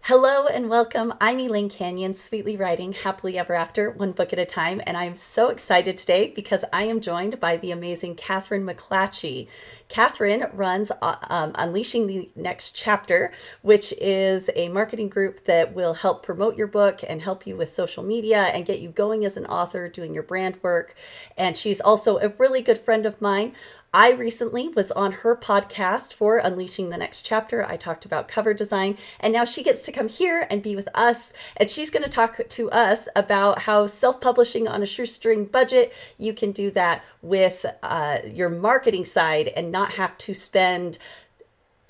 Hello and welcome. I'm Elaine Canyon, sweetly writing happily ever after, one book at a time. And I'm so excited today because I am joined by the amazing Kathryn McClatchy. Kathryn runs Unleashing the Next Chapter, which is a marketing group that will help promote your book and help you with social media and get you going as an author, doing your brand work. And she's also a really good friend of mine. I recently was on her podcast for Unleashing the Next Chapter. I talked about cover design, and now she gets to come here and be with us. And she's going to talk to us about how self publishing on a shoestring budget, you can do that with your marketing side and not have to spend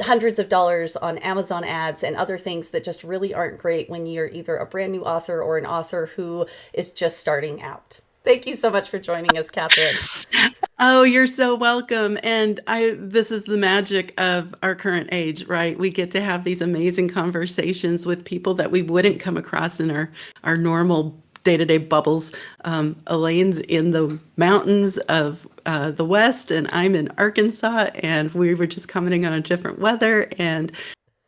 hundreds of dollars on Amazon ads and other things that just really aren't great when you're either a brand new author or an author who is just starting out. Thank you so much for joining us, Kathryn. Oh, you're so welcome. And this is the magic of our current age, right? We get to have these amazing conversations with people that we wouldn't come across in our normal day-to-day bubbles. Elaine's in the mountains of the West, and I'm in Arkansas, and we were just commenting on a different weather. And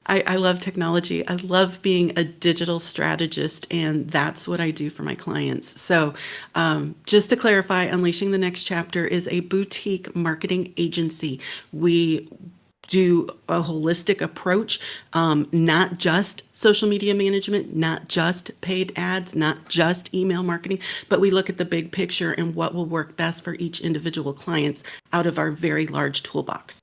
I love technology. I love being a digital strategist, and that's what I do for my clients. So, just to clarify, Unleashing the Next Chapter is a boutique marketing agency. We do a holistic approach, not just social media management, not just paid ads, not just email marketing, but we look at the big picture and what will work best for each individual clients out of our very large toolbox.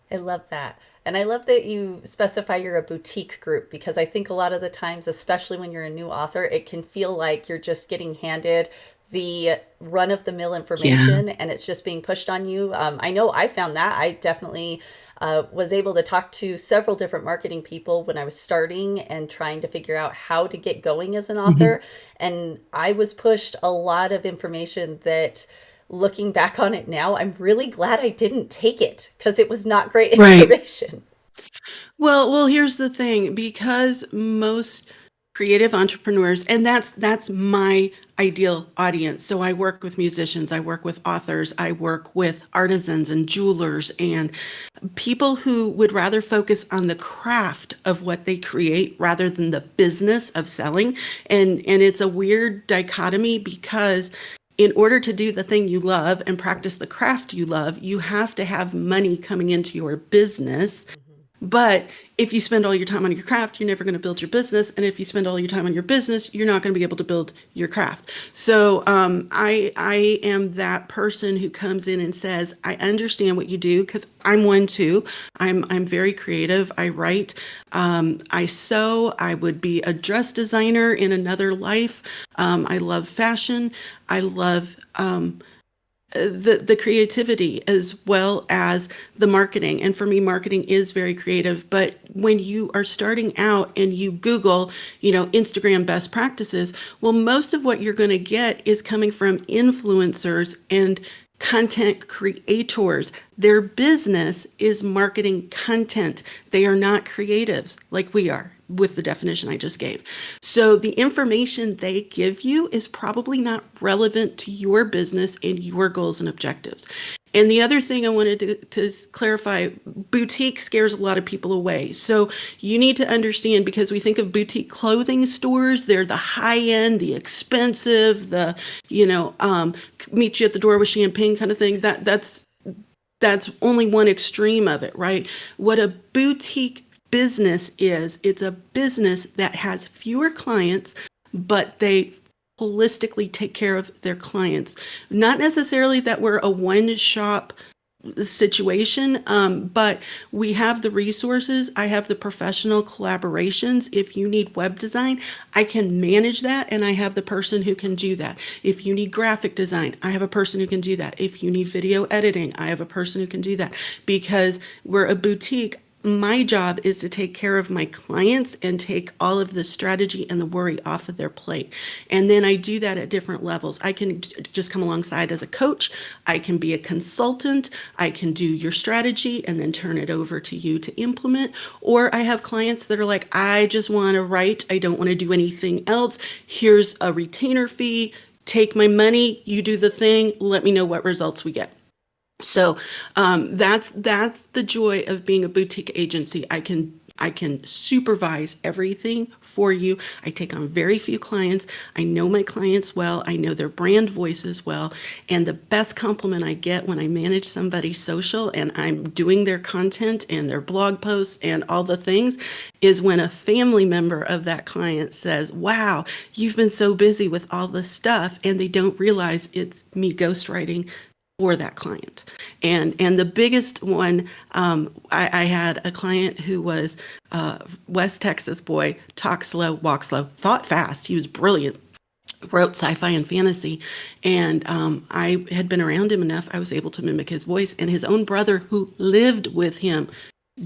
I love that. And I love that you specify you're a boutique group because I think a lot of the times, especially when you're a new author, it can feel like you're just getting handed the run of the mill Yeah. information and it's just being pushed on you. I know I found that. I definitely was able to talk to several different marketing people when I was starting and trying to figure out how to get going as an Mhm. author. And I was pushed a lot of information that looking back on it now, I'm really glad I didn't take it because it was not great Right. information. Well, here's the thing, because most creative entrepreneurs, and that's my ideal audience. So I work with musicians, I work with authors, I work with artisans and jewelers and people who would rather focus on the craft of what they create rather than the business of selling. And it's a weird dichotomy because in order to do the thing you love and practice the craft you love, you have to have money coming into your business. Mhm. But if you spend all your time on your craft, you're never going to build your business. And if you spend all your time on your business, you're not going to be able to build your craft. So I am that person who comes in and says, I understand what you do because I'm one too. I'm very creative. I write, I sew. I would be a dress designer in another life. I love fashion. I love the creativity as well as the marketing. And for me, marketing is very creative. But when you are starting out and you Google, Instagram best practices, well, most of what you're going to get is coming from influencers and content creators. Their business is marketing content. They are not creatives like we are with the definition I just gave. So the information they give you is probably not relevant to your business and your goals and objectives. And the other thing I wanted to clarify, boutique scares a lot of people away. So you need to understand, because we think of boutique clothing stores, they're the high end, the expensive, the, you know, um, meet you at the door with champagne kind of thing. That's only one extreme of it, right? What a boutique business is, it's a business that has fewer clients, but they holistically take care of their clients. Not necessarily that we're a one shop situation, but we have the resources. I have the professional collaborations. If you need web design, I can manage that, and I have the person who can do that. If you need graphic design, I have a person who can do that. If you need video editing, I have a person who can do that. Because we're a boutique, my job is to take care of my clients and take all of the strategy and the worry off of their plate. And then I do that at different levels. I can just come alongside as a coach. I can be a consultant. I can do your strategy and then turn it over to you to implement. Or I have clients that are like, I just want to write. I don't want to do anything else. Here's a retainer fee. Take my money. You do the thing. Let me know what results we get. So that's the joy of being a boutique agency. I can I can supervise everything for you. I take on very few clients. I know my clients well. I know their brand voices well. And the best compliment I get when I manage somebody's social and I'm doing their content and their blog posts and all the things is when a family member of that client says, wow, you've been so busy with all this stuff. And they don't realize it's me ghostwriting for that client. And the biggest one, I had a client who was West Texas boy, talk slow, walk slow, thought fast. He was brilliant, wrote sci-fi and fantasy. And I had been around him enough, I was able to mimic his voice. And his own brother who lived with him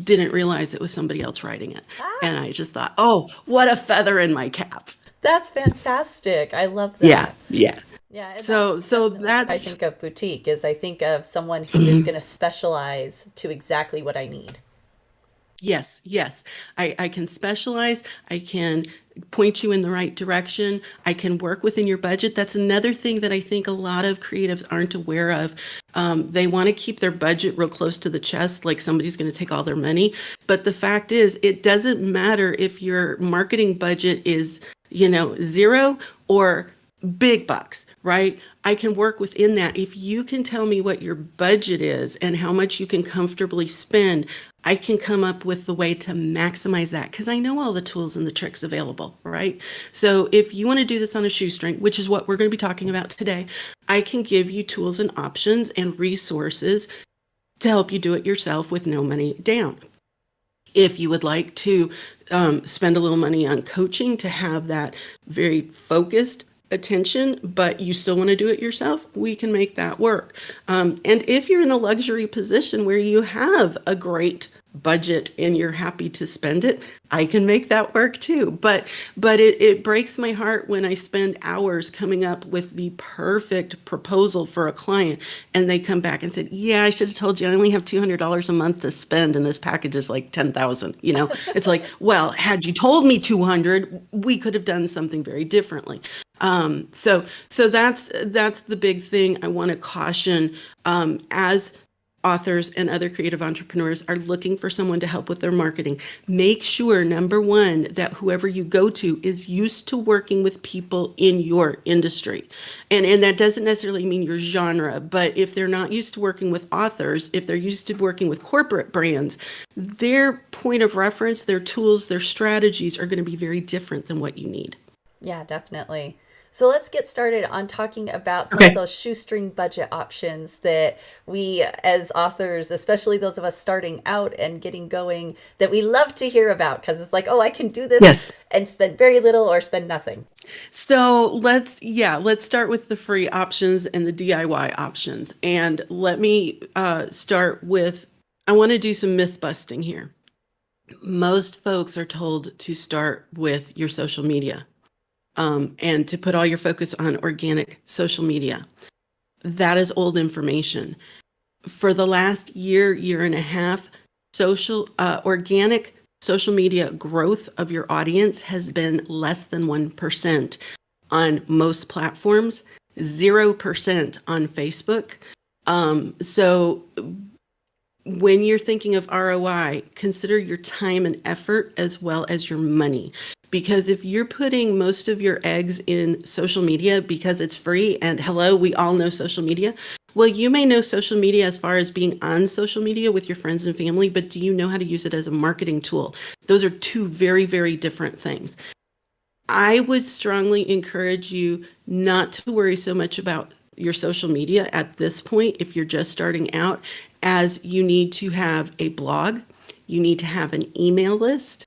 didn't realize it was somebody else writing it. And Ah, I just thought, oh, what a feather in my cap. that's fantastic. I love Yeah, that. yeah. Yeah, and So that's so definitely what I that's think of boutique is I think of someone who is going to specialize to exactly what I need. yes, yes. I can specialize. I can point you in the right direction. I can work within your budget. That's another thing that I think a lot of creatives aren't aware of. They want to keep their budget real close to the chest, like somebody's going to take all their money. But the fact is, it doesn't matter if your marketing budget is, zero or big bucks, right? I can work within that. If you can tell me what your budget is and how much you can comfortably spend, I can come up with the way to maximize that because I know all the tools and the tricks available, right? So if you want to do this on a shoestring, which is what we're going to be talking about today, I can give you tools and options and resources to help you do it yourself with no money down. If you would like to spend a little money on coaching to have that very focused attention, but you still want to do it yourself, we can make that work. And if you're in a luxury position where you have a great budget and you're happy to spend it, I can make that work too. But it breaks my heart when I spend hours coming up with the perfect proposal for a client and they come back and said, yeah, I should have told you I only have $200 a month to spend and this package is like 10,000. It's like, well, had you told me 200, we could have done something very differently. So that's the big thing I want to caution as authors and other creative entrepreneurs are looking for someone to help with their marketing. Make sure, number one, that whoever you go to is used to working with people in your industry. And that doesn't necessarily mean your genre, but if they're not used to working with authors, if they're used to working with corporate brands, their point of reference, their tools, their strategies are going to be very different than what you need. Yeah, definitely. So let's get started on talking about some of Okay. those shoestring budget options that we, as authors, especially those of us starting out and getting going, that we love to hear about because it's like, oh, I can do this Yes. and spend very little or spend nothing. So let's start with the free options and the DIY options. And let me start with, I want to do some myth busting here. Most folks are told to start with your social media and to put all your focus on organic social media. That is old information. For the last year and a half, organic social media growth of your audience has been less than 1% on most platforms, 0% on Facebook. So when you're thinking of ROI, consider your time and effort as well as your money. Because if you're putting most of your eggs in social media because it's free, and hello, we all know social media. Well, you may know social media as far as being on social media with your friends and family, but do you know how to use it as a marketing tool? Those are two very, very different things. I would strongly encourage you not to worry so much about your social media at this point if you're just starting out, as you need to have a blog, you need to have an email list,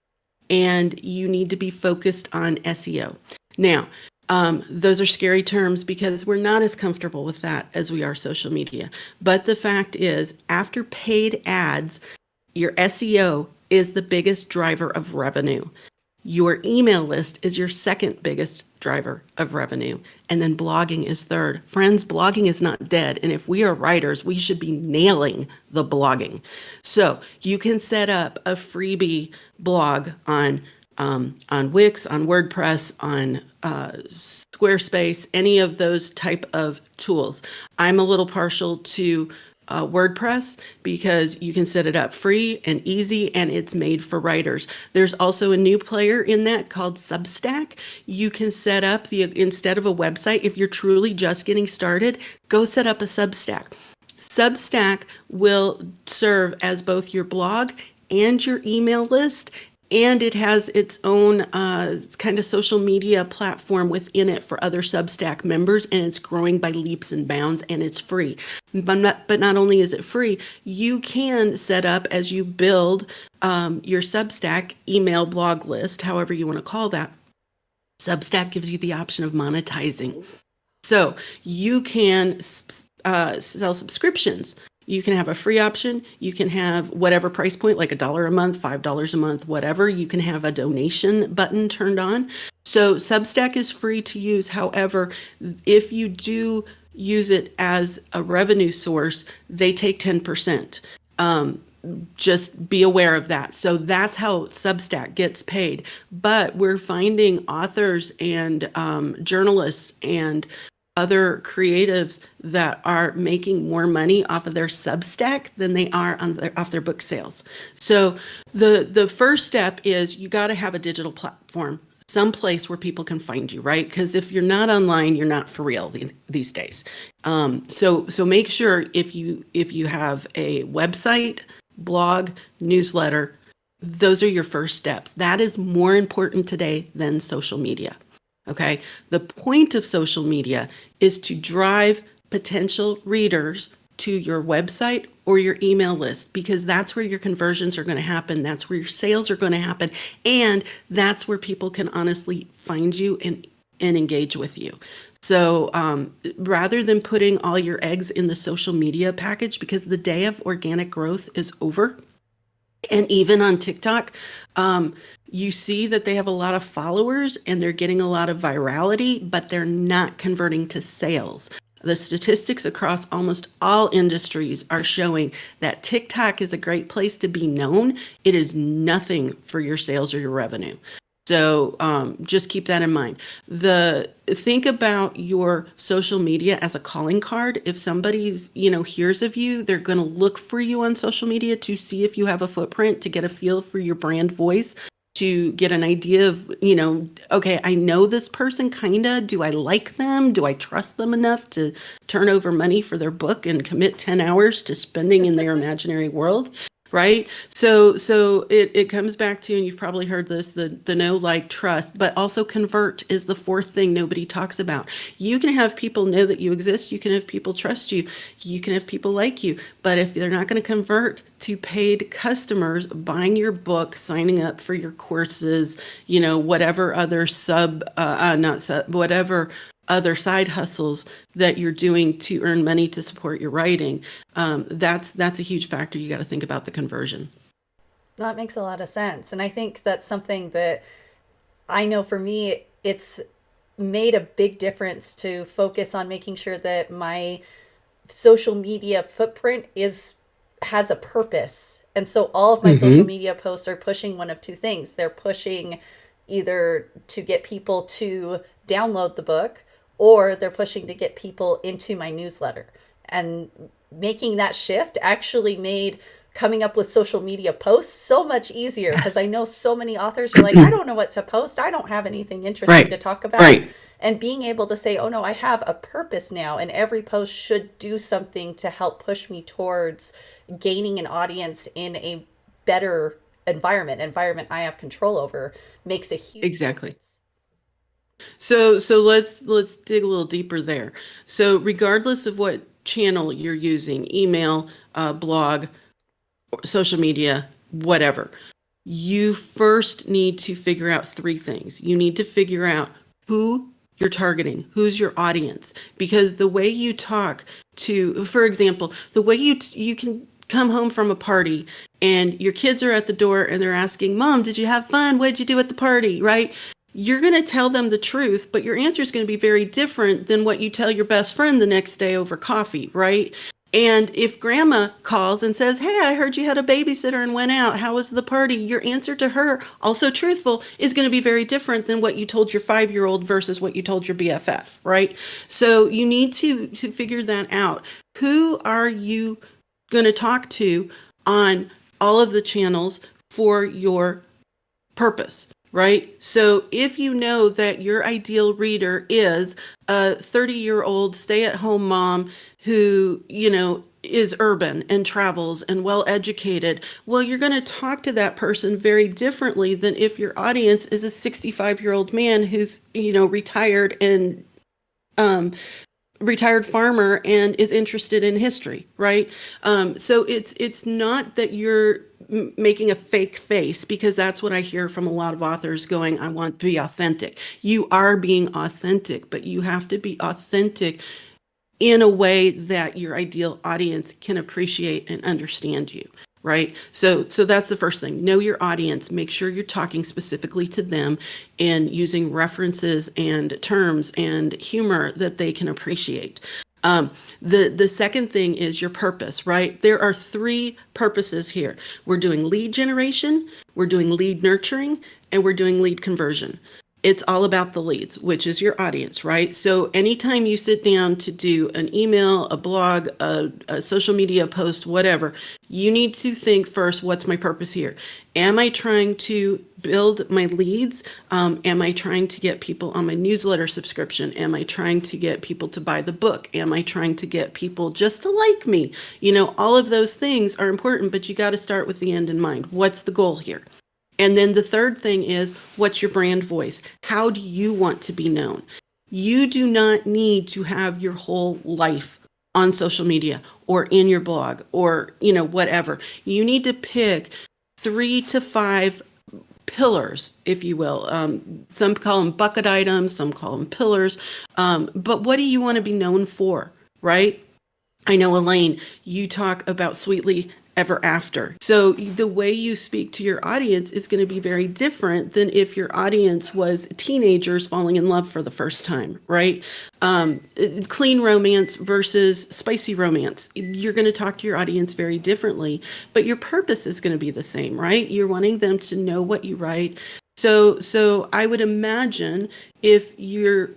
and you need to be focused on SEO. Now, those are scary terms because we're not as comfortable with that as we are social media. But the fact is, after paid ads, your SEO is the biggest driver of revenue. Your email list is your second biggest driver of revenue. And then blogging is third. Friends, blogging is not dead. And if we are writers, we should be nailing the blogging. So you can set up a freebie blog on Wix, on WordPress, on Squarespace, any of those type of tools. I'm a little partial to WordPress, because you can set it up free and easy, and it's made for writers. There's also a new player in that called Substack. You can set up instead of a website, if you're truly just getting started, go set up a Substack. Substack will serve as both your blog and your email list, and it has its own kind of social media platform within it for other Substack members, and it's growing by leaps and bounds, and it's free. But not only is it free, you can set up as you build your Substack email blog list, however you want to call that. Substack gives you the option of monetizing. So you can sell subscriptions. You can have a free option. You can have whatever price point, like $1 a month, $5 a month, whatever. You can have a donation button turned on. So Substack is free to use. However, if you do use it as a revenue source, they take 10%. Just be aware of that. So that's how Substack gets paid. But we're finding authors and journalists and other creatives that are making more money off of their Substack than they are off their book sales. So the first step is you got to have a digital platform, someplace where people can find you, right? Because if you're not online, you're not for real these days. So make sure if you have a website, blog, newsletter, those are your first steps. That is more important today than social media. Okay. The point of social media is to drive potential readers to your website or your email list, because that's where your conversions are going to happen. That's where your sales are going to happen. And that's where people can honestly find you and engage with you. So rather than putting all your eggs in the social media package, because the day of organic growth is over. And even on TikTok, you see that they have a lot of followers and they're getting a lot of virality, but they're not converting to sales. The statistics across almost all industries are showing that TikTok is a great place to be known. It is nothing for your sales or your revenue. So just keep that in mind. Think about your social media as a calling card. If somebody's, hears of you, they're going to look for you on social media to see if you have a footprint, to get a feel for your brand voice, to get an idea of, okay, I know this person kinda. Do I like them? Do I trust them enough to turn over money for their book and commit 10 hours to spending in their imaginary world? Right? So it comes back to, and you've probably heard this, the know, like, trust, but also convert is the fourth thing nobody talks about. You can have people know that you exist. You can have people trust you. You can have people like you. But if they're not going to convert to paid customers buying your book, signing up for your courses, whatever other whatever other side hustles that you're doing to earn money to support your writing, that's a huge factor. You got to think about the conversion. That makes a lot of sense. And I think that's something that I know for me, it's made a big difference to focus on making sure that my social media footprint has a purpose. And so all of my social Mm-hmm. media posts are pushing one of two things. They're pushing either to get people to download the book, or they're pushing to get people into my newsletter. And making that shift actually made coming up with social media posts so much easier, because Yes. I know so many authors are like, I don't know what to post. I don't have anything interesting to Right. talk about. Right. And being able to say, oh no, I have a purpose now, and every post should do something to help push me towards gaining an audience in a better environment I have control over, makes a huge Exactly. difference. So let's dig a little deeper there. So regardless of what channel you're using, email, blog, social media, whatever, you first need to figure out three things. You need to figure out who you're targeting, who's your audience, because the way you talk to, for example, the way you can come home from a party and your kids are at the door and they're asking, Mom, did you have fun? What did you do at the party? Right? You're going to tell them the truth, but your answer is going to be very different than what you tell your best friend the next day over coffee, right? And if grandma calls and says, Hey, I heard you had a babysitter and went out. How was the party? Your answer to her, also truthful, is going to be very different than what you told your 5-year-old versus what you told your BFF, right? So you need to figure that out. Who are you going to talk to on all of the channels for your purpose, right? So if you know that your ideal reader is a 30-year-old stay-at-home mom who, is urban and travels and well educated, well, you're going to talk to that person very differently than if your audience is a 65-year-old man who's, retired and retired farmer and is interested in history, right? So it's not that you're making a fake face, because that's what I hear from a lot of authors going, I want to be authentic. You are being authentic, but you have to be authentic in a way that your ideal audience can appreciate and understand you, right? So that's the first thing. Know your audience. Make sure you're talking specifically to them and using references and terms and humor that they can appreciate. The second thing is your purpose, right? There are three purposes here. We're doing lead generation, we're doing lead nurturing, and we're doing lead conversion. It's all about the leads, which is your audience, right? So anytime you sit down to do an email, a blog, a social media post, whatever, you need to think first, what's my purpose here? Am I trying to build my leads? Am I trying to get people on my newsletter subscription? Am I trying to get people to buy the book? Am I trying to get people just to like me? All of those things are important, but you got to start with the end in mind. What's the goal here? And then the third thing is, what's your brand voice? How do you want to be known? You do not need to have your whole life on social media or in your blog or, whatever. You need to pick 3 to 5 pillars, if you will. Some call them bucket items, some call them pillars. But what do you want to be known for, right? I know, Elaine, you talk about Sweetly Ever After. So the way you speak to your audience is going to be very different than if your audience was teenagers falling in love for the first time, right? Clean romance versus spicy romance. You're going to talk to your audience very differently, but your purpose is going to be the same, right? You're wanting them to know what you write. So I would imagine if you're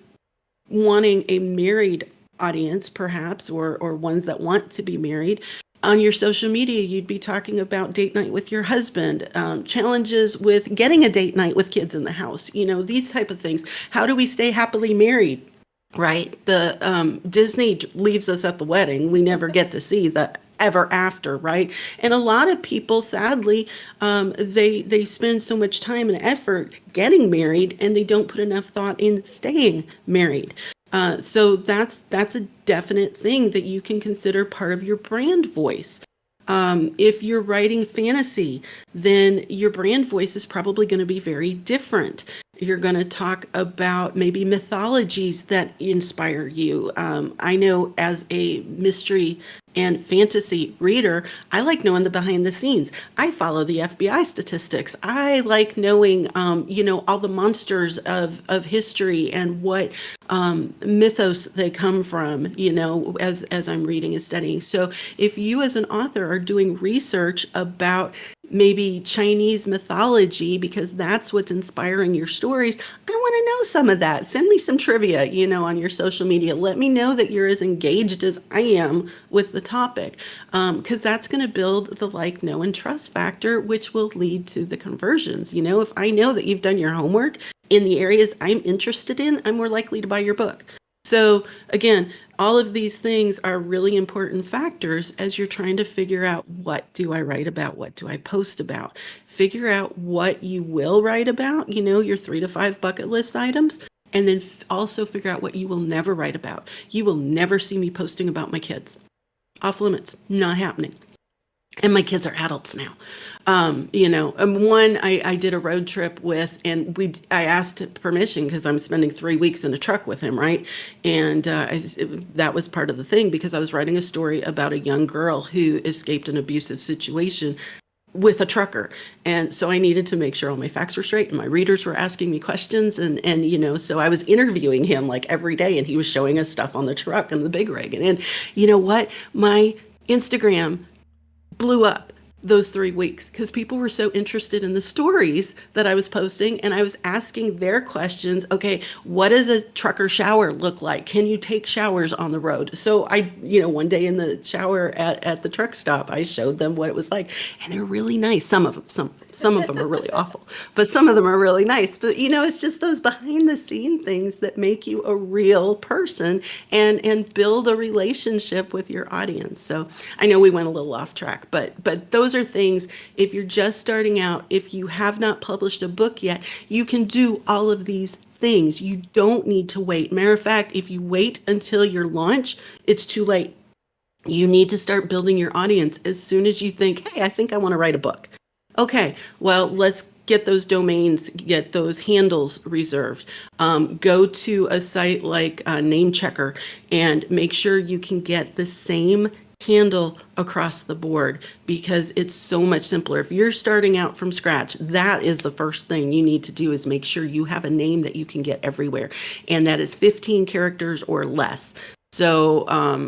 wanting a married audience, perhaps, or ones that want to be married, on your social media, you'd be talking about date night with your husband, challenges with getting a date night with kids in the house, these type of things. How do we stay happily married? Right? The Disney leaves us at the wedding. We never get to see the ever after, right? And a lot of people, sadly, they spend so much time and effort getting married, and they don't put enough thought in staying married. So that's a definite thing that you can consider part of your brand voice. If you're writing fantasy, then your brand voice is probably going to be very different. You're going to talk about maybe mythologies that inspire you. I know as a mystery and fantasy reader, I like knowing the behind the scenes. I follow the FBI statistics. I like knowing, all the monsters of history and what mythos they come from, as I'm reading and studying. So if you as an author are doing research about maybe Chinese mythology, because that's what's inspiring your stories, I want to know some of that. Send me some trivia, on your social media. Let me know that you're as engaged as I am with the topic, because that's going to build the like, know, and trust factor, which will lead to the conversions. If I know that you've done your homework in the areas I'm interested in, I'm more likely to buy your book. So again, all of these things are really important factors as you're trying to figure out, what do I write about? What do I post about? Figure out what you will write about, your 3 to 5 bucket list items, and then also figure out what you will never write about. You will never see me posting about my kids. Off limits, not happening. And my kids are adults now. One I did a road trip with, and I asked permission because I'm spending 3 weeks in a truck with him, right? And that was part of the thing, because I was writing a story about a young girl who escaped an abusive situation with a trucker. And so I needed to make sure all my facts were straight, and my readers were asking me questions. And so I was interviewing him like every day, and he was showing us stuff on the truck and the big rig. And you know what? My Instagram blew up those 3 weeks because people were so interested in the stories that I was posting, and I was asking their questions. Okay, what does a trucker shower look like? Can you take showers on the road? So one day in the shower at the truck stop, I showed them what it was like, and they're really nice. Some of them, some of them are really awful, but some of them are really nice. But it's just those behind the scene things that make you a real person and build a relationship with your audience. So I know we went a little off track, but those are things. If you're just starting out, if you have not published a book yet, you can do all of these things. You don't need to wait. Matter of fact, if you wait until your launch, it's too late. You need to start building your audience as soon as you think, hey, I think I want to write a book. Okay, well, let's get those domains, get those handles reserved. Go to a site like Namechecker and make sure you can get the same handle across the board, because it's so much simpler. If you're starting out from scratch, that is the first thing you need to do, is make sure you have a name that you can get everywhere. And that is 15 characters or less. So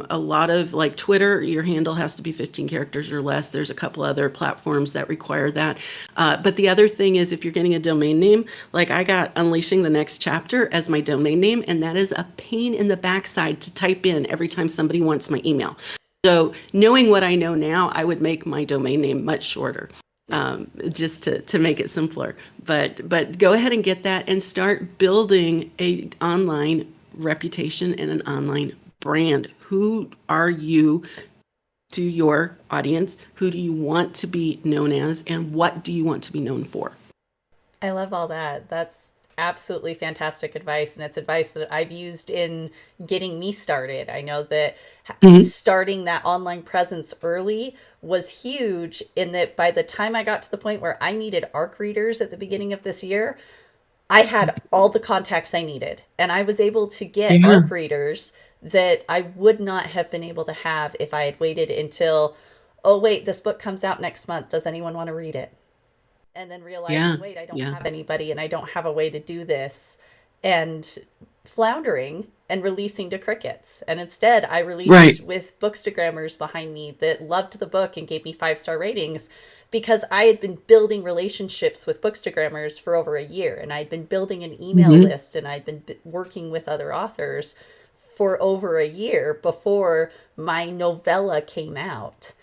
a lot of, like Twitter, your handle has to be 15 characters or less. There's a couple other platforms that require that. But the other thing is, if you're getting a domain name, like I got Unleashing the Next Chapter as my domain name, and that is a pain in the backside to type in every time somebody wants my email. So knowing what I know now, I would make my domain name much shorter, just to make it simpler. But go ahead and get that and start building a online reputation and an online brand. Who are you to your audience? Who do you want to be known as, and what do you want to be known for? I love all that. That's absolutely fantastic advice. And it's advice that I've used in getting me started. I know that Mhm. starting that online presence early was huge, in that by the time I got to the point where I needed ARC readers at the beginning of this year, I had all the contacts I needed. And I was able to get Yeah. ARC readers that I would not have been able to have if I had waited until, oh, wait, this book comes out next month. Does anyone want to read it? And then Yeah. realizing, wait, I don't Yeah. have anybody and I don't have a way to do this, and floundering and releasing to crickets. And instead, I released Right. with bookstagrammers behind me that loved the book and gave me 5-star ratings, because I had been building relationships with bookstagrammers for over a year, and I'd been building an email Hmm. list, and I'd been working with other authors for over a year before my novella came out.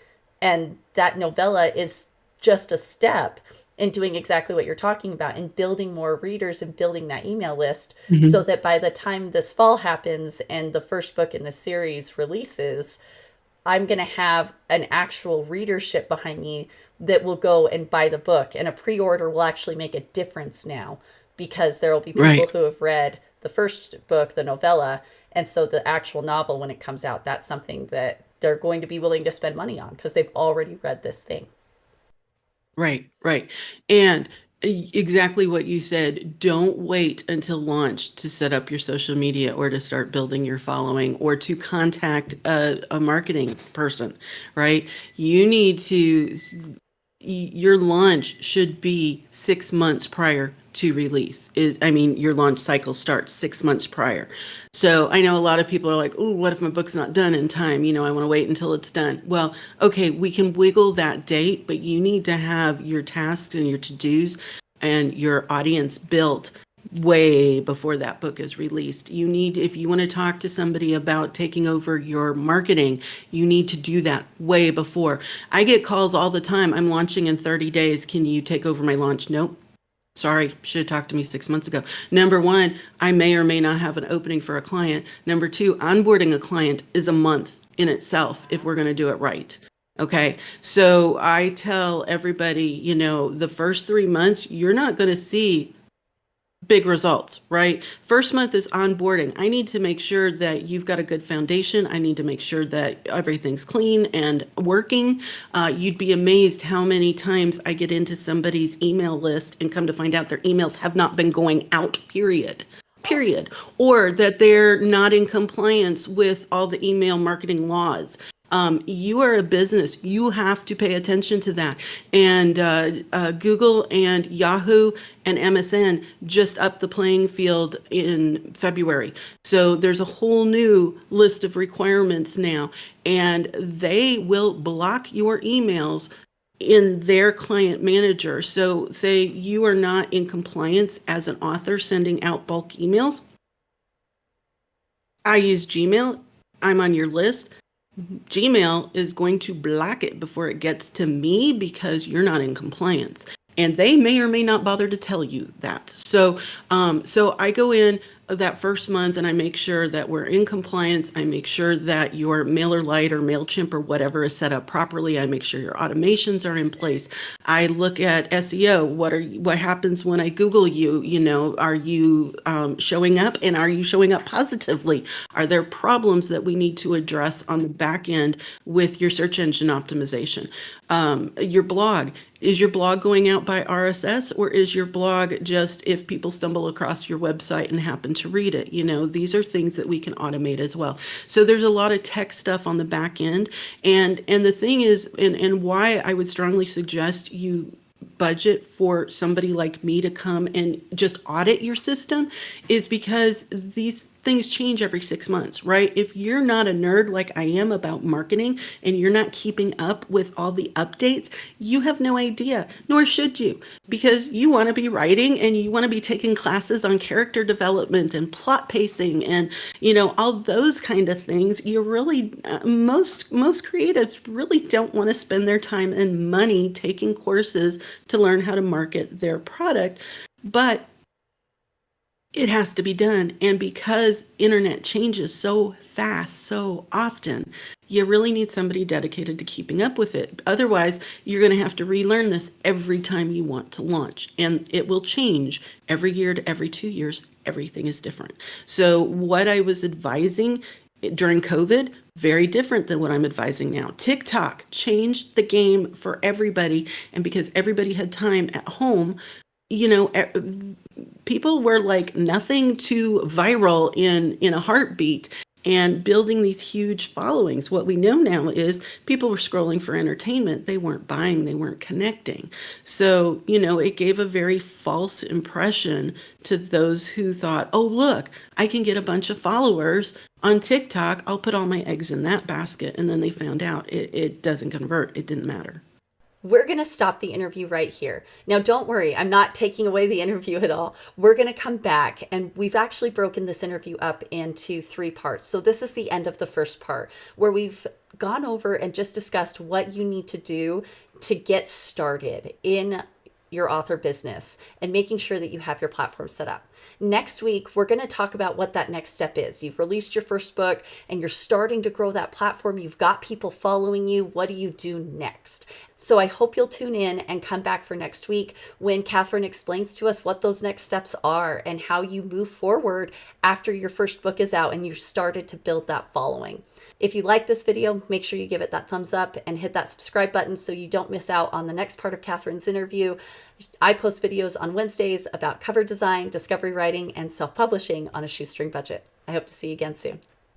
And that novella is just a step in doing exactly what you're talking about, in building more readers and building that email list, so Hmm. that by the time this fall happens and the first book in the series releases, I'm going to have an actual readership behind me that will go and buy the book. And a pre order will actually make a difference now, because there will be people Right. who have read the first book, the novella. And so the actual novel, when it comes out, that's something that they're going to be willing to spend money on because they've already read this thing. Right. Right. And exactly what you said. Don't wait until launch to set up your social media or to start building your following or to contact a marketing person, right? You need to, your launch should be 6 months prior to release. I mean, your launch cycle starts 6 months prior. So I know a lot of people are like, oh, what if my book's not done in time? I want to wait until it's done. Well, okay, we can wiggle that date, but you need to have your tasks and your to-dos and your audience built way before that book is released. If you want to talk to somebody about taking over your marketing, you need to do that way before. I get calls all the time. I'm launching in 30 days. Can you take over my launch? Nope. Sorry, should have talked to me 6 months ago. Number one, I may or may not have an opening for a client. Number two, onboarding a client is a month in itself if we're going to do it right. Okay. So I tell everybody, the first 3 months, you're not going to see big results, right? First month is onboarding. I need to make sure that you've got a good foundation. I need to make sure that everything's clean and working. You'd be amazed how many times I get into somebody's email list and come to find out their emails have not been going out, period, or that they're not in compliance with all the email marketing laws. You are a business. You have to pay attention to that. And Google and Yahoo and MSN just upped the playing field in February. So there's a whole new list of requirements now, and they will block your emails in their client manager. So say you are not in compliance as an author sending out bulk emails. I use Gmail. I'm on your list. Gmail is going to block it before it gets to me because you're not in compliance. And they may or may not bother to tell you that. So I go in that first month and I make sure that we're in compliance. I make sure that your MailerLite or MailChimp or whatever is set up properly. I make sure your automations are in place. I look at SEO. What happens when I Google you? Are you showing up, and are you showing up positively? Are there problems that we need to address on the back end with your search engine optimization? Your blog. Is your blog going out by RSS, or is your blog just if people stumble across your website and happen to read it? These are things that we can automate as well. So there's a lot of tech stuff on the back end. And the thing is, and why I would strongly suggest you budget for somebody like me to come and just audit your system is because these things change every 6 months, right? If you're not a nerd like I am about marketing and you're not keeping up with all the updates, you have no idea, nor should you, because you want to be writing and you want to be taking classes on character development and plot pacing and, all those kind of things. You really, most creatives really don't want to spend their time and money taking courses to learn how to market their product. But it has to be done. And because internet changes so fast, so often, you really need somebody dedicated to keeping up with it. Otherwise, you're going to have to relearn this every time you want to launch. And it will change every year to every 2 years. Everything is different. So what I was advising during COVID, very different than what I'm advising now. TikTok changed the game for everybody. And because everybody had time at home, people were like nothing to viral in a heartbeat and building these huge followings. What we know now is people were scrolling for entertainment. They weren't buying, they weren't connecting. So, it gave a very false impression to those who thought, oh, look, I can get a bunch of followers on TikTok. I'll put all my eggs in that basket. And then they found out it doesn't convert. It didn't matter. We're going to stop the interview right here. Now, don't worry, I'm not taking away the interview at all. We're going to come back, and we've actually broken this interview up into 3 parts. So this is the end of the first part, where we've gone over and just discussed what you need to do to get started in your author business and making sure that you have your platform set up. Next week, we're going to talk about what that next step is. You've released your first book and you're starting to grow that platform. You've got people following you. What do you do next? So I hope you'll tune in and come back for next week when Kathryn explains to us what those next steps are and how you move forward after your first book is out and you've started to build that following. If you like this video, make sure you give it that thumbs up and hit that subscribe button so you don't miss out on the next part of Kathryn's interview. I post videos on Wednesdays about cover design, discovery writing, and self-publishing on a shoestring budget. I hope to see you again soon.